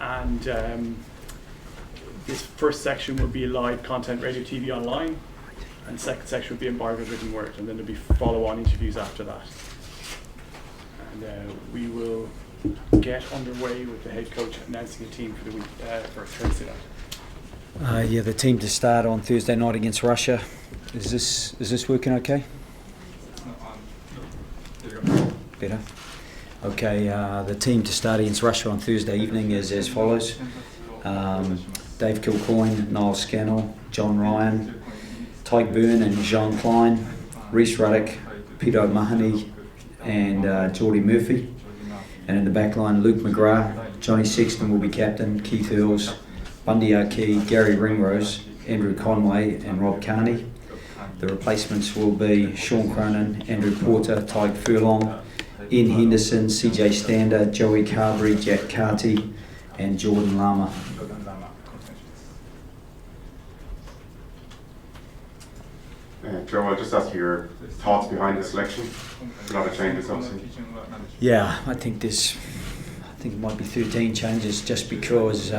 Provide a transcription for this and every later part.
and this first section will be live content, radio, TV, online, and second section will be embargoed written word, and then there'll be follow-on interviews after that. And we will get underway with the head coach announcing a team for the week for Thursday night. Yeah, the team to start on Thursday night against Russia. Is this working okay? Better. Okay, the team to start against Russia on Thursday evening is as follows. Dave Kilcoyne, Niall Scannell, John Ryan, Tyke Byrne and Jean Klein, Rhys Ruddock, Peter O'Mahony and Geordie Murphy. And in the back line, Luke McGrath, Johnny Sexton will be captain, Keith Earls, Bundy Arkey, Gary Ringrose, Andrew Conway and Rob Carney. The replacements will be Sean Cronin, Andrew Porter, Tyke Furlong, Ian Henderson, CJ Stander, Joey Carberry, Jack Carty and Jordan Lama. Joe, I'll just ask you your thoughts behind the selection. A lot of changes, obviously. Yeah, I think it might be 13 changes, just because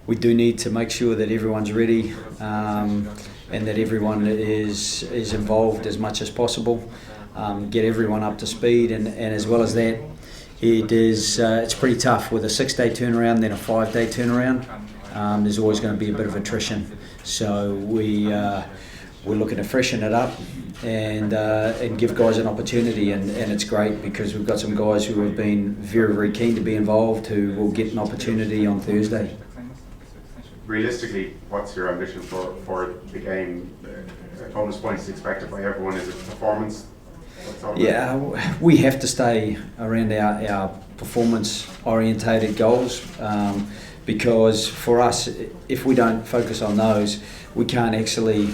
we do need to make sure that everyone's ready and that everyone is involved as much as possible. Get everyone up to speed, and as well as that, it's pretty tough with a 6-day turnaround, then a 5-day turnaround. There's always going to be a bit of attrition. So we're looking to freshen it up and give guys an opportunity, and it's great because we've got some guys who have been very, very keen to be involved who will get an opportunity on Thursday. Realistically, what's your ambition for the game? Bonus points expected by everyone. Is it performance? Yeah, we have to stay around our performance-orientated goals. Because for us, if we don't focus on those, we can't actually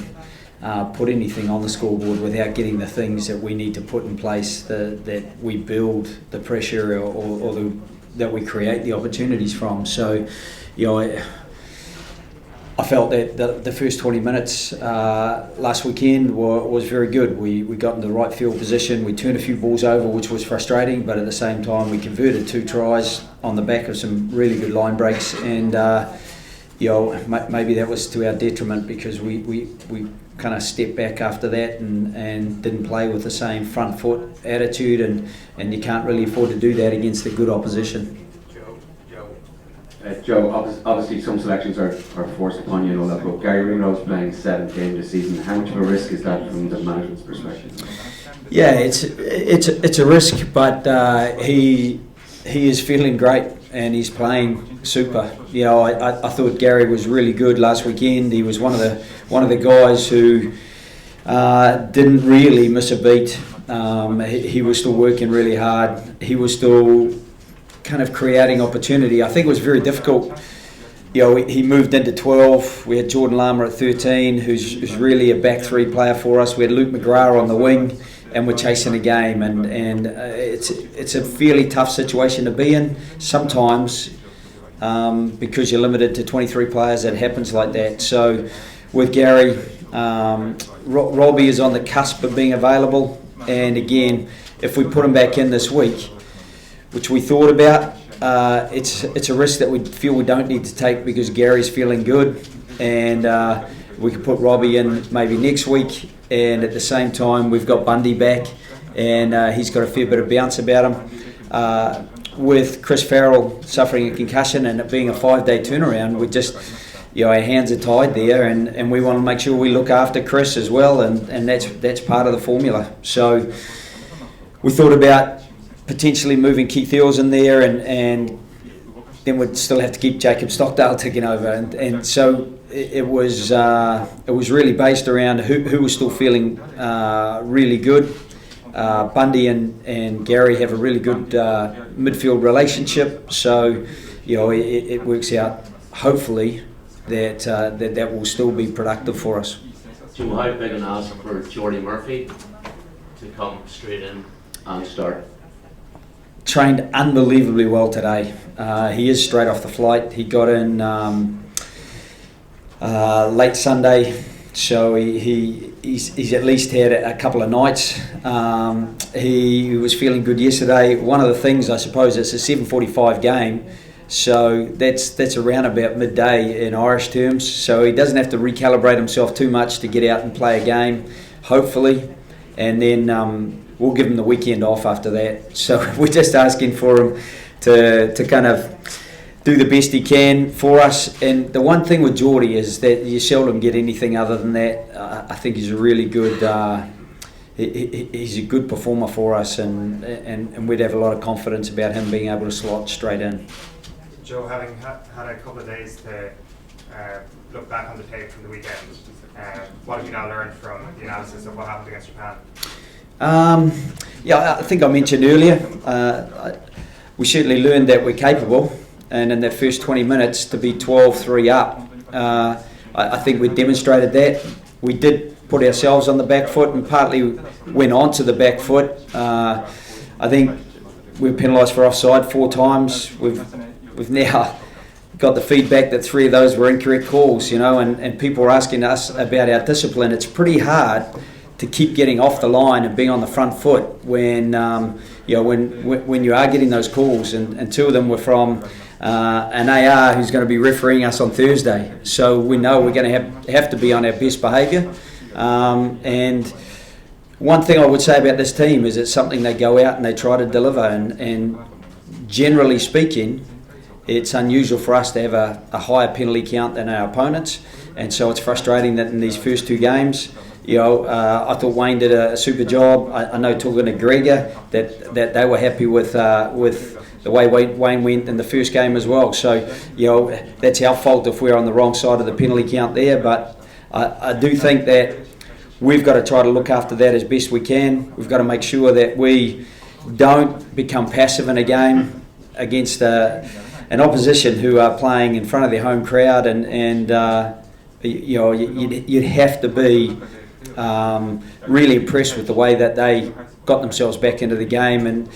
put anything on the scoreboard without getting the things that we need to put in place that we build the pressure or that we create the opportunities from. So, I felt that the first 20 minutes last weekend was very good. We got in the right field position, we turned a few balls over, which was frustrating, but at the same time we converted 2 tries on the back of some really good line breaks, and maybe that was to our detriment because we kind of stepped back after that and didn't play with the same front foot attitude, and you can't really afford to do that against a good opposition. Joe, obviously some selections are forced upon you and all that, but Gary Ringrose playing 7th game this season, how much of a risk is that from the management's perspective? Yeah, it's a risk, but he is feeling great and he's playing super. I thought Gary was really good last weekend. He was one of the guys who didn't really miss a beat. He was still working really hard. He was still kind of creating opportunity. I think it was very difficult. He moved into 12. We had Jordan Lama at 13, who's really a back 3 player for us. We had Luke McGrath on the wing, and we're chasing a game. And it's a fairly tough situation to be in sometimes because you're limited to 23 players. That happens like that. So with Gary, Robbie is on the cusp of being available. And again, if we put him back in this week, which we thought about, it's a risk that we feel we don't need to take because Gary's feeling good, and we could put Robbie in maybe next week, and at the same time we've got Bundy back, and he's got a fair bit of bounce about him. With Chris Farrell suffering a concussion and it being a 5-day turnaround, we just, our hands are tied there, and we want to make sure we look after Chris as well, and that's part of the formula. So we thought about potentially moving Keith Earls in there, and then we'd still have to keep Jacob Stockdale taking over, and so it was really based around who was still feeling really good. Bundy and Gary have a really good midfield relationship, so it works out hopefully that will still be productive for us. Jim, how big an ask for Geordie Murphy to come straight in and start? Trained unbelievably well today. He is straight off the flight. He got in late Sunday, So he's at least had a couple of nights. He was feeling good yesterday. One of the things, I suppose, it's a 7:45 game, so that's around about midday in Irish terms. So he doesn't have to recalibrate himself too much to get out and play a game, hopefully, and then we'll give him the weekend off after that. So we're just asking for him to kind of do the best he can for us. And the one thing with Geordie is that you seldom get anything other than that. I think he's a really good he's a good performer for us, and we'd have a lot of confidence about him being able to slot straight in. Joe, having had a couple of days to look back on the tape from the weekend, what have you now learned from the analysis of what happened against Japan? I think I mentioned earlier, we certainly learned that we're capable, and in that first 20 minutes to be 12-3 up, I think we demonstrated that. We did put ourselves on the back foot and partly went on to the back foot. I think we were penalised for offside 4 times. We've now got the feedback that 3 of those were incorrect calls, and people are asking us about our discipline. It's pretty hard to keep getting off the line and being on the front foot when when you are getting those calls, and 2 of them were from an AR who's going to be refereeing us on Thursday. So we know we're going to have to be on our best behaviour. And one thing I would say about this team is it's something they go out and they try to deliver, and generally speaking, it's unusual for us to have a higher penalty count than our opponents, and so it's frustrating that in these first 2 games, I thought Wayne did a super job. I know talking to Gregor that they were happy with the way Wayne went in the first game as well. So that's our fault if we're on the wrong side of the penalty count there. But I do think that we've got to try to look after that as best we can. We've got to make sure that we don't become passive in a game against an opposition who are playing in front of their home crowd, and you'd have to be really impressed with the way that they got themselves back into the game. And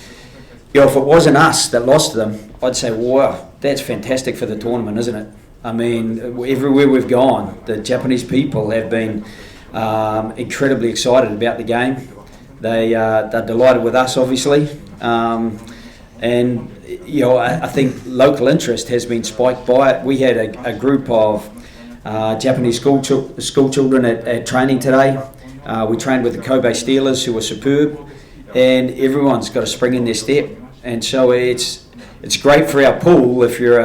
if it wasn't us that lost to them, I'd say, wow, that's fantastic for the tournament, isn't it? I mean, everywhere we've gone, the Japanese people have been incredibly excited about the game. They're delighted with us, obviously, and I think local interest has been spiked by it. We had a group of Japanese school children at training today. We trained with the Kobe Steelers, who were superb, and everyone's got a spring in their step. And so it's great for our pool if you're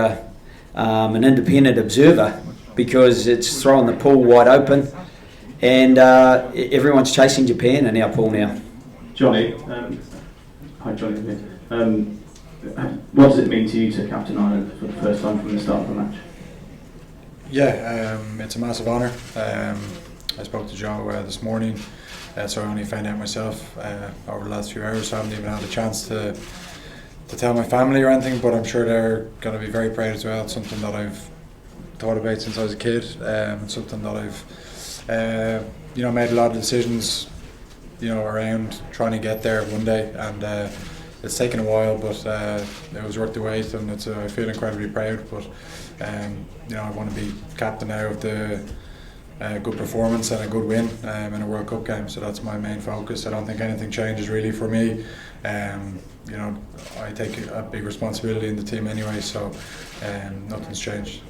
an independent observer, because it's throwing the pool wide open, and everyone's chasing Japan in our pool now. Johnny, hi Johnny. What does it mean to you to captain Ireland for the first time from the start of the match? Yeah, it's a massive honour. I spoke to Joe this morning, so I only found out myself over the last few hours, so I haven't even had a chance to tell my family or anything, but I'm sure they're going to be very proud as well. It's something that I've thought about since I was a kid, and something that I've made a lot of decisions around trying to get there one day, and it's taken a while, but it was worth the wait, and I feel incredibly proud. But I want to be captain now of the good performance and a good win in a World Cup game, so that's my main focus. I don't think anything changes really for me. I take a big responsibility in the team anyway, so nothing's changed.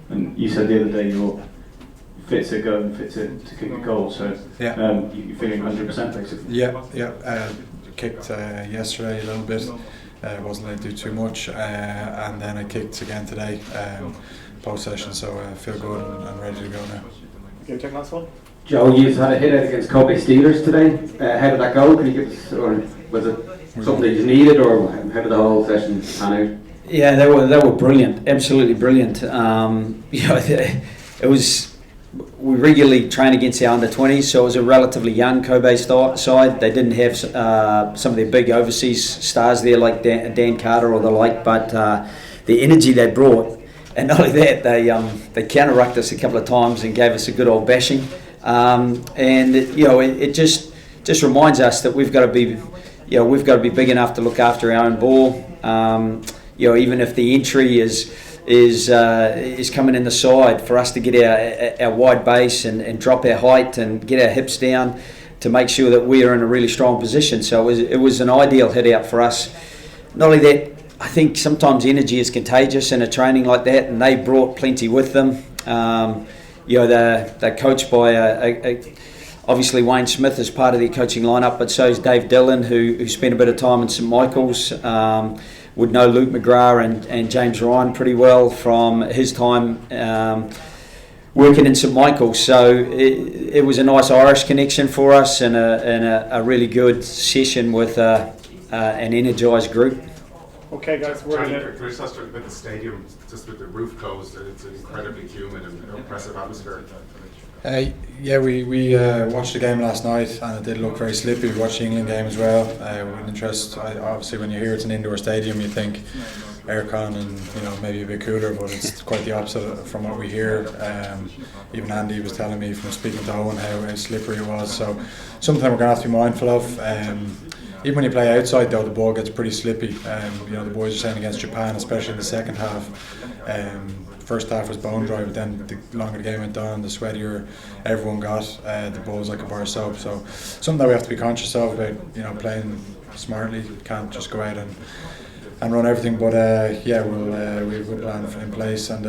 And you said the other day you're fit to go and fit to kick a goal, so yeah. You're feeling 100% basically? Yeah. Kicked yesterday a little bit, wasn't able to do too much, and then I kicked again today post session, so I feel good and ready to go now. Okay, take last one. Joe, you had a hit out against Kobe Steelers today. How did that go? Can you give us, or was it something that you needed, or how did the whole session pan out? Yeah, they were brilliant, absolutely brilliant. It was. We regularly train against our under-20s, so it was a relatively young Kobe side. They didn't have some of their big overseas stars there like Dan Carter or the like, but the energy they brought, and not only that, they counter-rucked us a couple of times and gave us a good old bashing. It just reminds us that we've got to be big enough to look after our own ball. Even if the entry is is coming in the side for us to get our wide base and drop our height and get our hips down to make sure that we are in a really strong position. So it was an ideal hit out for us. Not only that, I think sometimes energy is contagious in a training like that, and they brought plenty with them. They're coached by obviously Wayne Smith is part of their coaching lineup, but so is Dave Dillon, who spent a bit of time in St Michael's. Would know Luke McGrath and James Ryan pretty well from his time working in St Michael's. So it was a nice Irish connection for us, and a really good session with an energised group. Okay, guys, we're Johnny, in it. can I just ask about the stadium, just with the roof closed, and it's incredibly humid and an oppressive atmosphere. We watched the game last night, and it did look very slippy. We watched the England game as well with interest. Obviously, when you hear it's an indoor stadium, you think aircon and maybe a bit cooler, but it's quite the opposite from what we hear. Even Andy was telling me from speaking to Owen how slippery it was. So something we're going to have to be mindful of. Even when you play outside, though, the ball gets pretty slippy. The boys are saying against Japan, especially in the second half. First half was bone dry, but then the longer the game went on, the sweatier everyone got. The ball was like a bar of soap. So something that we have to be conscious of about, playing smartly. Can't just go out and run everything. But we have a good plan in place, and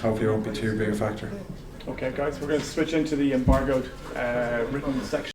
hopefully it won't be too big a factor. Okay, guys, we're going to switch into the embargoed written section.